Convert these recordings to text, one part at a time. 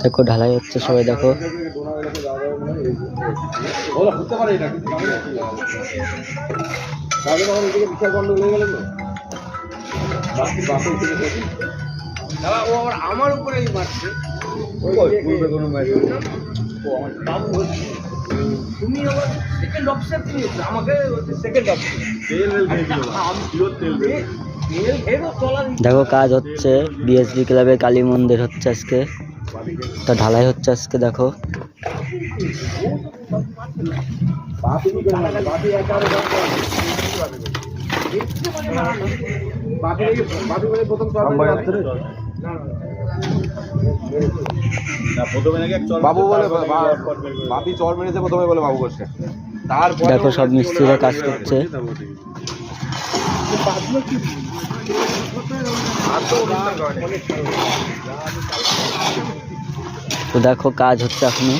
দেখো ঢালাই হচ্ছে, সবাই দেখো। আমার উপরে মারছে তুমি আবার সেকেন্ড অপশন দিয়েছো আমাকে, সেকেন্ড অপশন দেখো কাজ হচ্ছে, বিএসবি ক্লাবের কালী মন্দির হচ্ছে আজকে, তা ঢালাই হচ্ছে আজকে। দেখো বাবু বলে বাপি চর মেরেছে প্রথমে বলে বাবু করছে, তারপর দেখো সব মিস্ত্রিরা কাজ করছে। তো দেখো কাজ হচ্ছে এখনো।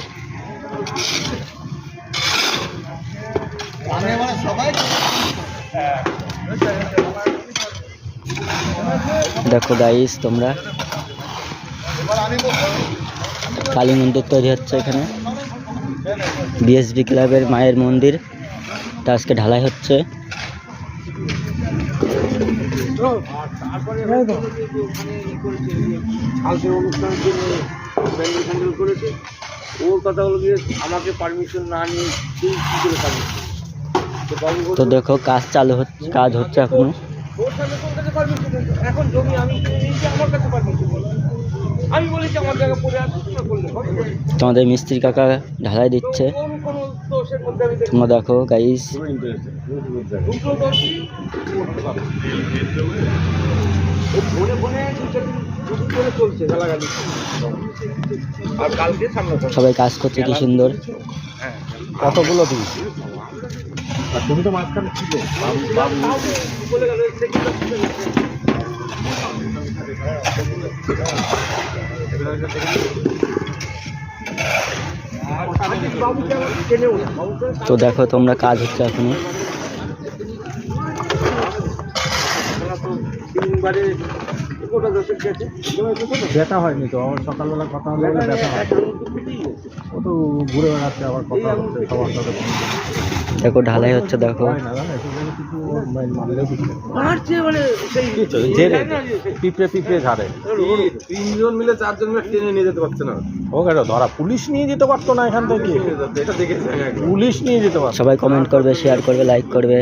দেখো গাইস তোমরা, কালী মন্দির তৈরি হচ্ছে এখানে, বিএসবি ক্লাবের মায়ের মন্দির, তা আজকে ঢালাই হচ্ছে। ওর কথা হলো গিয়ে আমাকে পারমিশন না নিয়ে তো দেখো কাজ চালু হচ্ছে, কাজ হচ্ছে এখনো। এখন জমি আমি আমার কাছে পারমিশন, আমি বলেছি আমার জায়গা পড়ে আছে তোমাদের মিস্ত্রি কাকা ঢালাই দিচ্ছে, কোনো দোষের মধ্যে আমি তোমরা দেখো গাইস। দুটো দোষী ফোনে ফোনে করে চলছে গালাগালি, আর কালকে সামনে সবাই কাজ করছে কি সুন্দর। কতগুলো দিন আর তুমি তো মাঝখানে ছিল বলে গেল তো দেখো তোমরা কাজ হচ্ছে এখনো। ব্যথা হয়নি তো, আমার সকালবেলা কথা হলে ব্যথা হয়, ও তো ঘুরে বেড়াচ্ছে আবার কথা হচ্ছে সবার সাথে। দেখো ঢালাই হচ্ছে, দেখো পিঁপড়ে পিঁপড়ে ঝাড়ে, তিনজন মিলে চারজন মিলে টেনে নিয়ে যেতে পারছে না। ও কেন ধরা, পুলিশ নিয়ে যেতে পারতো না এখান থেকে, এটা দেখেছে পুলিশ নিয়ে যেতে পারতো। সবাই কমেন্ট করবে, শেয়ার করবে, লাইক করবে।